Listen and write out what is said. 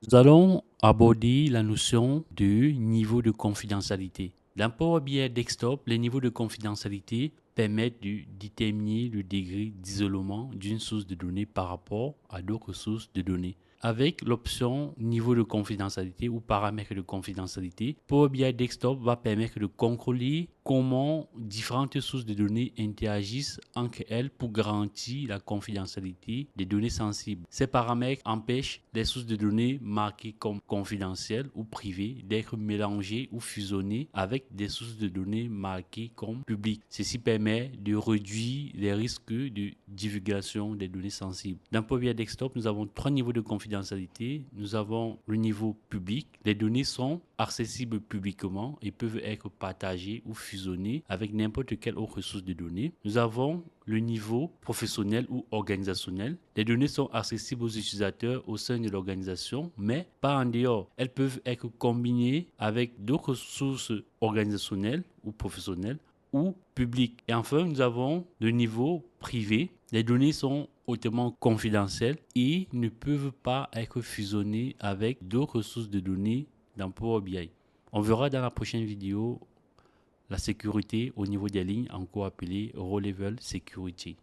Nous allons aborder la notion de niveau de confidentialité. Dans Power BI Desktop, les niveaux de confidentialité permettent de déterminer le degré d'isolement d'une source de données par rapport à d'autres sources de données. Avec l'option niveau de confidentialité ou paramètres de confidentialité, Power BI Desktop va permettre de contrôler comment différentes sources de données interagissent entre elles pour garantir la confidentialité des données sensibles. Ces paramètres empêchent les sources de données marquées comme confidentielles ou privées d'être mélangées ou fusionnées avec des sources de données marquées comme publiques. Ceci permet de réduire les risques de divulgation des données sensibles. Dans Power BI Desktop, nous avons trois niveaux de confidentialité. Nous avons le niveau public. Les données sont accessibles publiquement et peuvent être partagées ou fusionnées avec n'importe quelle autre source de données. Nous avons le niveau professionnel ou organisationnel. Les données sont accessibles aux utilisateurs au sein de l'organisation, mais pas en dehors. Elles peuvent être combinées avec d'autres sources organisationnelles ou professionnelles ou publiques. Et enfin, nous avons le niveau privé. Les données sont hautement confidentielles et ne peuvent pas être fusionnées avec d'autres sources de données dans Power BI. On verra dans la prochaine vidéo la sécurité au niveau des lignes, encore appelée Row Level Security.